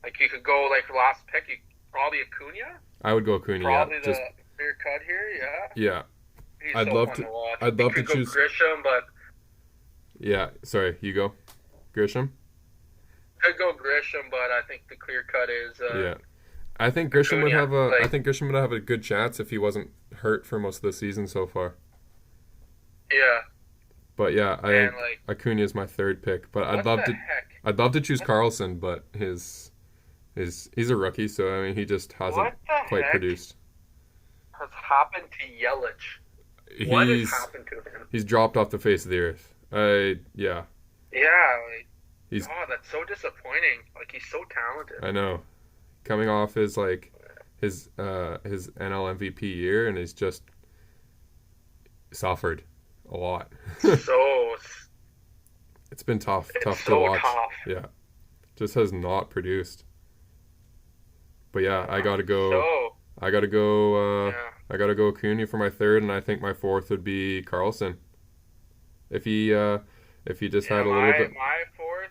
like, you could go like last pick, probably Acuna. I would go Acuna. Probably the clear cut here. Yeah. He's I'd love to choose Grisham, but yeah. Sorry, you go Grisham. Could go Grisham, but I think the clear cut is. I think Grisham Acuna, would have a good chance if he wasn't hurt for most of the season so far. Yeah. But yeah, Acuna is my third pick. But I'd love to choose Carlson, but he's a rookie, so I mean he just hasn't quite produced. Has happened to Yelich? What has happened to him? He's dropped off the face of the earth. Yeah. Yeah, that's so disappointing. Like, he's so talented. I know. Coming off his NL MVP year, and he's just suffered a lot. It's been tough to watch. Tough. Yeah. Just has not produced. But yeah, I gotta go. So, I gotta go. yeah. I gotta go Acuna for my third, and I think my fourth would be Carlson. If he just Yeah, had a little bit. my fourth,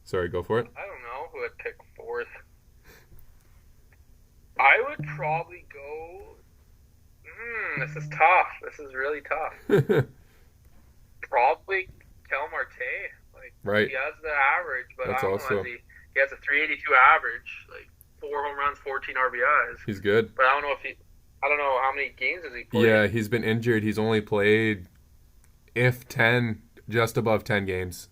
Sorry, go for it. I don't know who I'd pick fourth. I would probably go. This is tough. This is really tough. Probably Kel Marte. Like, Right. he has the average, but That's I don't also- know. He has a 382 average, like 4 home runs, 14 RBIs. He's good. But I don't know I don't know how many games has he played. Yeah, he's been injured. He's only played, if 10, just above 10 games.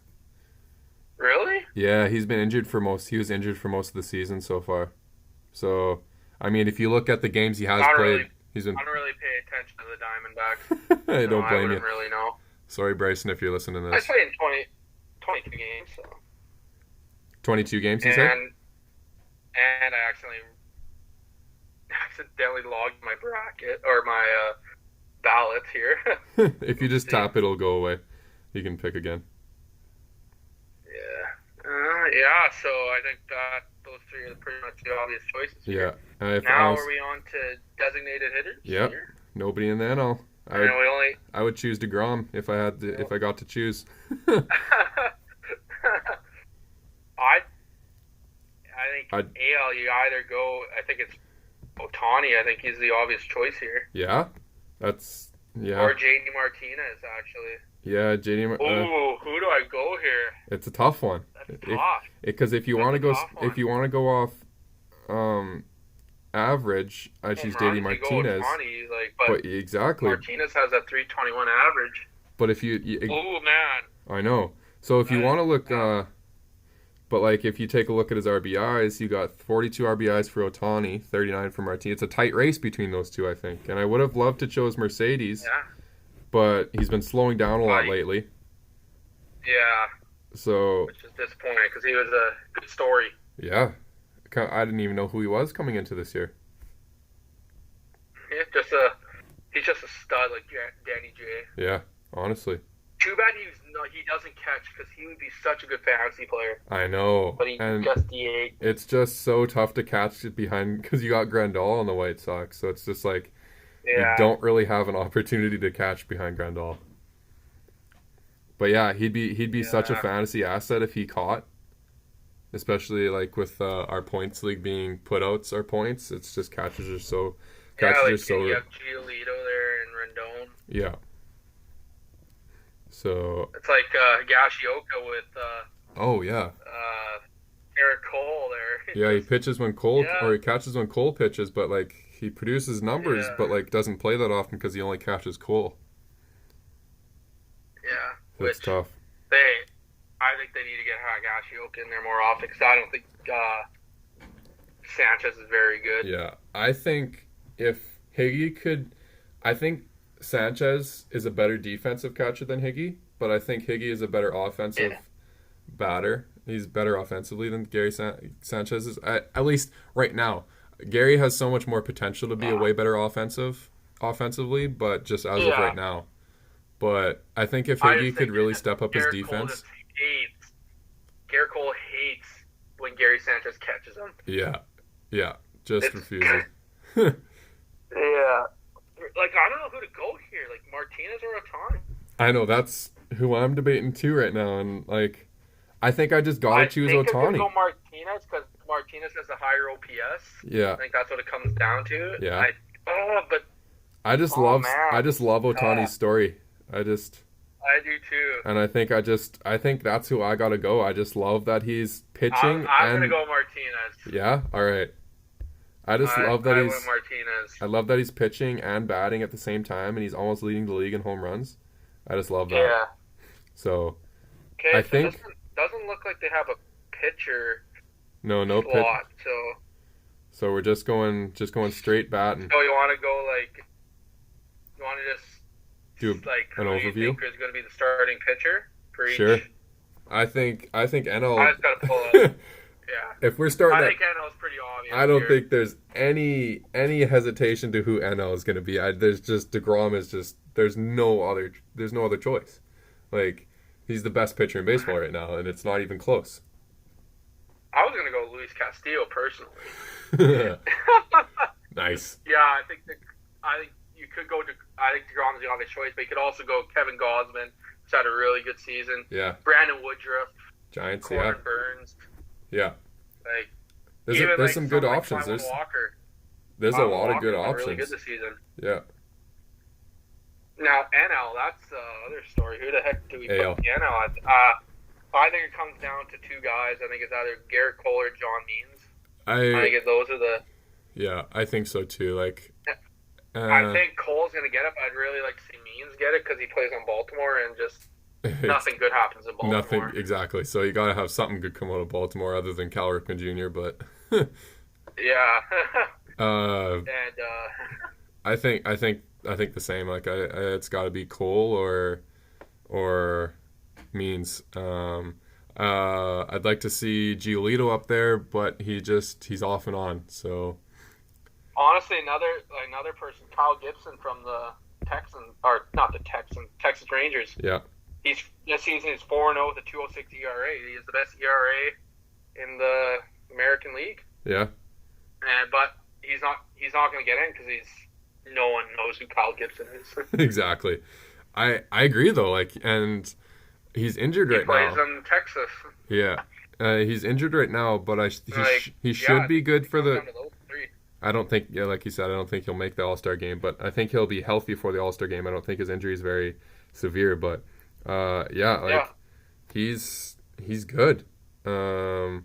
Really? Yeah, he's been injured for most. He was injured for most of the season so far. So, I mean, if you look at the games he has Not played, really. he's been. I don't really pay attention to the Diamondbacks. I don't I blame you. wouldn't really know. Sorry, Bryson, if you're listening to I this. played in 22 games, so. 22 games, you said? And I accidentally logged my bracket or my ballot here. If you just tap it, it'll go away. You can pick again. Yeah, so I think that those three are pretty much the obvious choices here. Yeah. Now are we on to designated hitters? Yep. Here? Nobody in the NL. I would choose DeGrom if I had if I got to choose. I think AL, you either go. I think it's Ohtani. I think he's the obvious choice here. Yeah, or JD Martinez, actually. Yeah, JD. Ooh, who do I go here? It's a tough one. That's tough. Because if you want to go off average, I choose JD Martinez. Ohtani, but exactly. Martinez has a 321 average. But if you oh man, I know. So if you want to look, but like if you take a look at his RBIs, you got 42 RBIs for Ohtani, 39 for Martinez. It's a tight race between those two, I think. And I would have loved to choose Mercedes, but he's been slowing down a lot lately. Yeah. So. Which is disappointing because he was a good story. Yeah. I didn't even know who he was coming into this year. Yeah, he's just a stud like Danny J. Yeah, honestly. Too bad he doesn't catch because he would be such a good fantasy player. I know. But he just DH. It's just so tough to catch it behind because you got Grandal on the White Sox. So it's just like you don't really have an opportunity to catch behind Grandal. But yeah, he'd be such a fantasy asset if he caught. Especially like with our points league being putouts our points. It's just catches are so. You have Giolito there and Rendon. Yeah. So it's like Higashioka with Eric Cole there. Yeah, he pitches when Cole or he catches when Cole pitches, but like he produces numbers, but like doesn't play that often because he only catches Cole. Yeah, it's tough. I think they need to get Higashioka in there more often because I don't think Sanchez is very good. Yeah, I think if Higgy could, I think Sanchez is a better defensive catcher than Higgy, but I think Higgy is a better offensive batter. He's better offensively than Gary Sanchez is, at least right now. Gary has so much more potential to be a way better offensively, but just as of right now. But I think if Higgy could really step up his defense. Garrett Cole hates when Gary Sanchez catches him. Yeah, just refuses. Yeah. Like, I don't know who to go here. Like, Martinez or Ohtani? I know, that's who I'm debating too right now. And, like, I think I just got to choose Ohtani. I think go Martinez because Martinez has a higher OPS. Yeah. I think that's what it comes down to. Yeah. I just love Ohtani's story. I do too. And I think that's who I got to go. I just love that he's pitching. I'm going to go Martinez. Yeah? All right. I love that he's Martinez. I love that he's pitching and batting at the same time, and he's almost leading the league in home runs. I just love that. Yeah. So, I think it doesn't look like they have a pitcher. No slot, pitch. So we're just going straight batting. So you want to go you want to just do an overview? Who you think is going to be the starting pitcher for each? Sure. I think NL. I just got to pull up. Yeah. If we're starting, I think NL is pretty obvious. I don't think there's any hesitation to who NL is going to be. There's just DeGrom is just there's no other choice. Like he's the best pitcher in baseball right now, and it's not even close. I was going to go Luis Luis Castillo personally. Nice. Yeah, I think you could go to. I think DeGrom's the obvious choice, but you could also go Kevin Gausman, who's had a really good season. Yeah. Brandon Woodruff, Giants. Corbin Burns. Yeah. Like there's some good options. Kyle Walker. There's a lot of good Walker's options. Really good this season. Yeah. Now NL, that's the other story. Who the heck do we AL. put in the NL? I think it comes down to two guys. I think it's either Garrett Cole or John Means. I think those are the. Yeah, I think so too. Like, I think Cole's gonna get it. But I'd really like to see Means get it because he plays on Baltimore and just nothing good happens in Baltimore. Nothing exactly. So you got to have something good come out of Baltimore other than Cal Ripken Jr. But yeah. I think the same. Like, it's got to be Cole or Means. I'd like to see Giolito up there, but he's off and on. So honestly, another person, Kyle Gibson from the Texans, or not the Texans, Texas Rangers. Yeah. This season is 4-0 with a 2.06 ERA. He is the best ERA in the American League. Yeah. But he's not going to get in because no one knows who Kyle Gibson is. Exactly. I agree though. Like, and he's injured right now. He plays in Texas. Yeah. He's injured right now, but he should be good for the. I don't think, like you said, I don't think he'll make the All-Star game, but I think he'll be healthy for the All-Star game. I don't think his injury is very severe, but he's good. And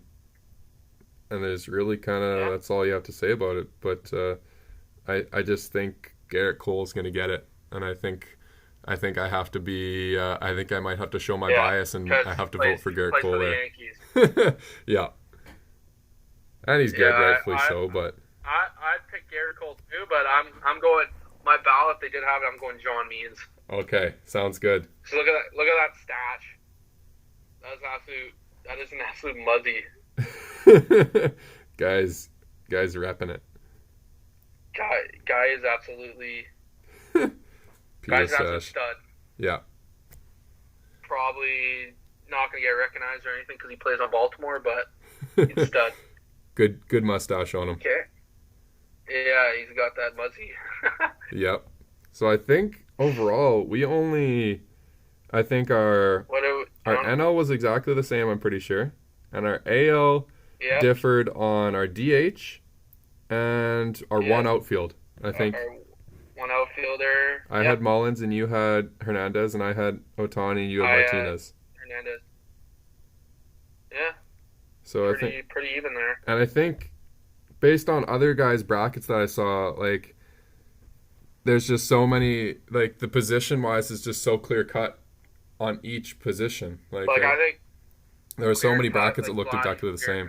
there's really kind of that's all you have to say about it. But I just think Garrett Cole's going to get it, and I think I have to be. I think I might have to show my bias, and I have to vote for Garrett Cole there. Yeah, and he's good, rightfully so. But I'd pick Garrett Cole too, but I'm going my ballot. They did have it. I'm going John Means. Okay, sounds good. So look at that stash. That is an absolute muzzy. guys repping it. Guy is absolutely. Guy's an absolute stud. Yeah. Probably not going to get recognized or anything because he plays on Baltimore, but he's a stud. Good mustache on him. Okay. Yeah, he's got that muzzy. Yep. So I think overall I think our NL was exactly the same, I'm pretty sure. And our AL differed on our DH and our one outfield. I think our one outfielder. I had Mullins and you had Hernandez, and I had Ohtani and you had Martinez. Hernandez. Yeah. So I think pretty even there. And I think based on other guys' brackets that I saw, like there's just so many, like the position wise is just so clear cut on each position. Like I think there were so many brackets that looked exactly the same.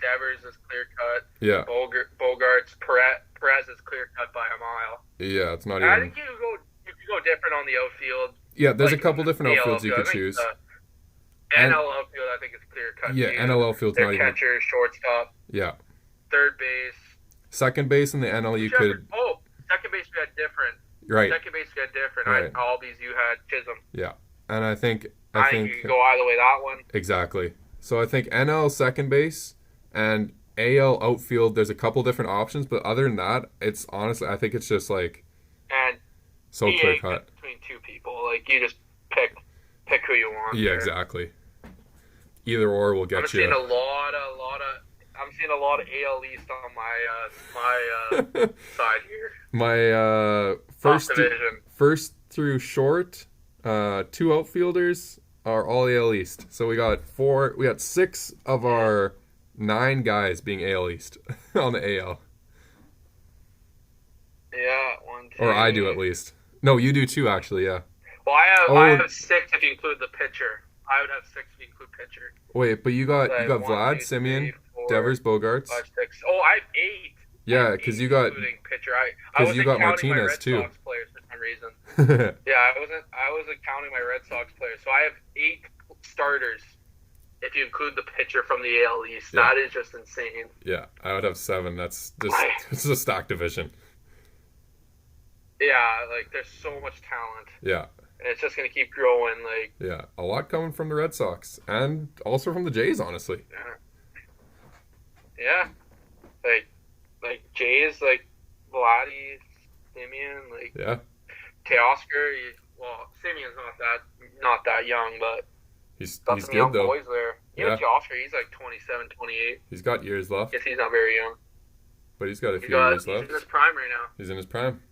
Devers is clear cut. Yeah. Bogarts, Perez is clear cut by a mile. Yeah, it's not even. I think you could go different on the outfield. Yeah, there's a couple different outfields you could choose. NL outfield, I think, is clear cut. Yeah, NL outfield's not even. Catcher, shortstop. Yeah. Third base. Second base in the NL, you could. Oh, second base we had different. Right. Second base we had different. Right. Albies, you had Chisholm. Yeah, and I think you could go either way that one. Exactly. So I think NL second base and AL outfield, there's a couple different options, but other than that, it's honestly, I think it's just like so clear cut between two people. Like you just pick who you want. Yeah, exactly. Either or will get you. I'm seeing a lot of AL East on my side here. My first through short, two outfielders are all AL East. So we got 6 of our 9 guys being AL East on the AL. Yeah, 1, 2. Or I do at least. No, you do too, actually. Yeah. Well, I have 6 if you include the pitcher. I would have 6 if you include pitcher. Wait, but you got Vlad, Simeon, Devers, Bogarts. 5, 6. Oh, I have 8. Yeah, because you got pitcher. Because you got Martinez too. Sox players for some reason. Yeah, I wasn't counting my Red Sox players. So I have 8 starters if you include the pitcher from the AL East. Yeah. That is just insane. Yeah, I would have 7. That's just this is a stock division. Yeah, like there's so much talent. Yeah. And it's just gonna keep growing. Like yeah, a lot coming from the Red Sox and also from the Jays, honestly. Yeah, like Jays, like Vladdy, Simeon, like Yeah, Teoscar. Well, Simeon's not that young, but got he's some good young though. boys there. Even Yeah, Teoscar, he's like 27, 28. he's got years left, Guess he's not very young. but he's got a few years He's in left. his prime right now. He's in his prime.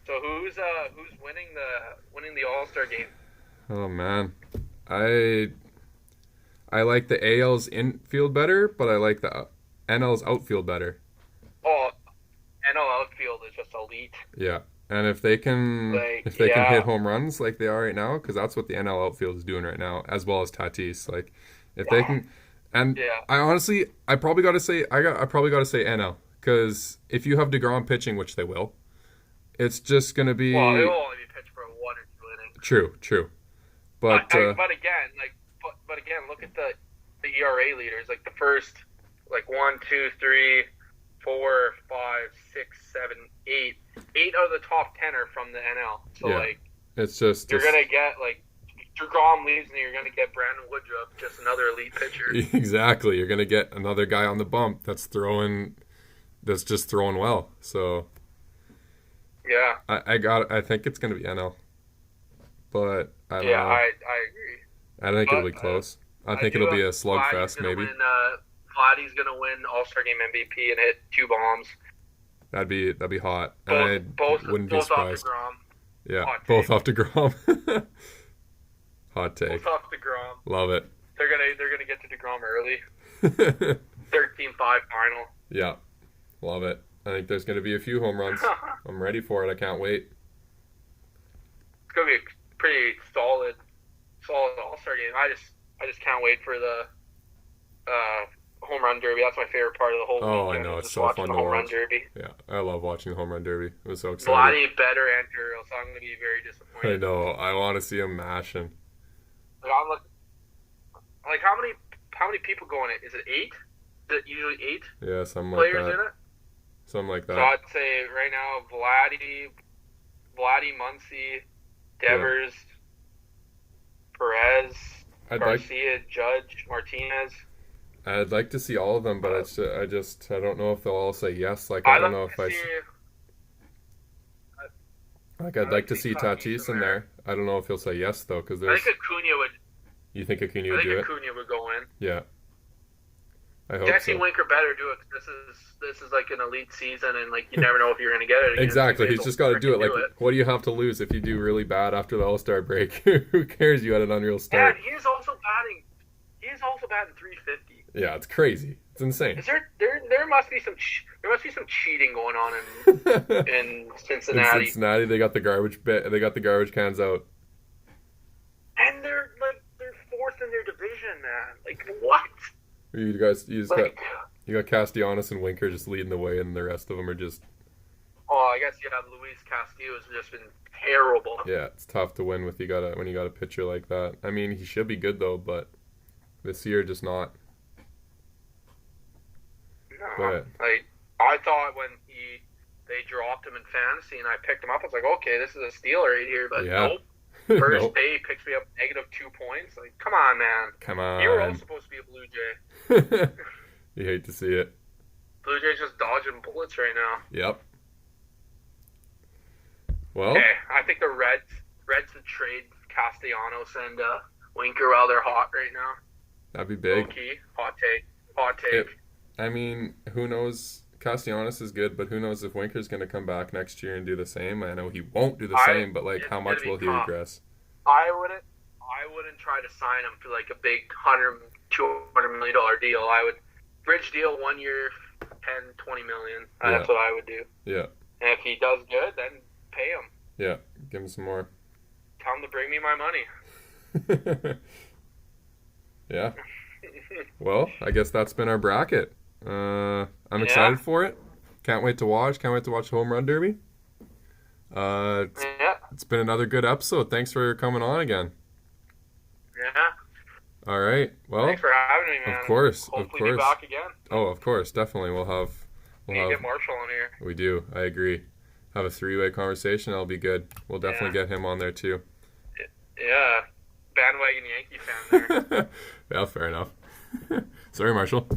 So who's winning the All-Star game? Oh man, I I like the AL's infield better, but I like the NL's outfield better. Oh, NL outfield is just elite. Yeah, and if they can Like, hit yeah, home runs like they are right now, because that's what the NL outfield is doing right now, as well as Tatis. Like, if they can, and yeah. I honestly, I probably got to say, I probably got to say NL, because if you have DeGrom pitching, which they will, it's just gonna Well, be it'll only be pitched for 1 or 2 innings. true. But But again, but again, look at the ERA leaders. Like the first, like 1, 2, 3, 4, 5, 6, 7, 8. 8 out of the top 10 are from the NL. So yeah, like it's just you're gonna get like DeGrom leaves, and you're gonna get Brandon Woodruff, just another elite pitcher. exactly. You're gonna get another guy on the bump that's just throwing well. So Yeah, I think it's gonna be NL, but I don't yeah, know. I agree. I think it'll be But close. I think it'll be a slugfest, maybe. Vladdy's gonna win All-Star Game MVP and hit 2 bombs. That'd be hot. Both I wouldn't be off surprised. DeGrom. Yeah, Hot both take. off DeGrom. Hot take. Both off DeGrom. Love it. They're gonna get to DeGrom early. 13-5 final. Yeah, love it. I think there's gonna be a few home runs. I'm ready for it. I can't wait. It's gonna be a pretty solid All-Star game. I just can't wait for the home run derby. That's my favorite part of the whole Oh, weekend. I know. Is It's just so watching fun the to home run watch. derby. Yeah, I love watching the home run derby. It was so exciting. Vladdy better enter, else I'm gonna be very I disappointed. know. I want to see him mashing. Like I'm like how many people go in it? Is it 8? Is it usually 8 Yeah, something like players that. in it? Something like So that. I'd say right now Vladdy, Muncy, Devers, Perez, I'd like Garcia, Judge, Martinez. I'd like to see all of them, but I don't know if they'll all say yes. Like I don't know if I'd like to see Tatis in there. I don't know if he'll say yes though, because I there's. think Acuna would. You think Acuna I would think do it? Acuna would go in. Yeah, I hope Jesse so. Winker better do it. 'Cause this is like an elite season, and like you never know if you're gonna get it again. Exactly. He's He'll just got to do it. freaking Like, what do you have to lose if you do really bad after the All-Star break? Who cares? You had an unreal Yeah, start. and he is also batting. He is also batting 350. Yeah, it's crazy. It's insane. Is there must be some cheating going on in In Cincinnati, Cincinnati, they got the garbage cans out. and they're 4th in their division, man. Like what? You got Castellanos and Winker just leading the way, and the rest of them are just. Oh, I guess you have Luis Castillo has just been terrible. Yeah, it's tough to win when you got a pitcher like that. I mean, he should be good though, but this year just not. No, But I thought when they dropped him in fantasy and I picked him up, I was like, okay, this is a steal right here. But yeah, nope. First Nope. day he picks me up -2 points. Like, come on, man. Come on. You were all supposed to be a Blue Jay. You hate to see it. Blue Jay's just dodging bullets right now. Yep. Well, Okay, I think the Reds should trade Castellanos and Winker while they're hot right now. that'd be big. Low-key. Hot take. I mean, who knows? Castellanos is good, but who knows if Winker's going to come back next year and do the same? I know he won't do the same, but like, it's how much gonna will be he tough. regress? I wouldn't try to sign him for like a big $200 million deal. I would bridge deal 1 year, 10, 20 million. Yeah. That's what I would do. Yeah, And if he does good, then pay him. yeah. Give him some more. Tell him to bring me my money. Yeah. Well, I guess that's been our bracket. I'm excited for it. Can't wait to watch. Can't wait to watch the home run derby. It's Yeah. It's been another good episode. Thanks for coming on again. Yeah. All right. Well, Thanks for having me, man. of course. Hopefully be back again. Oh, of course. Definitely. We'll We need to have. get Marshall on here. We do. I agree. Have a 3-way conversation. That'll be good. We'll definitely get him on there too. Yeah. Bandwagon Yankee fan there. Yeah, fair enough. Sorry, Marshall.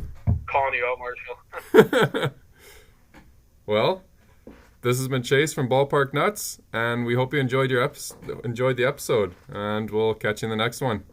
calling you out, Marshall. Well, this has been Chase from Ballpark Nuts, and we hope you enjoyed the episode, and we'll catch you in the next one.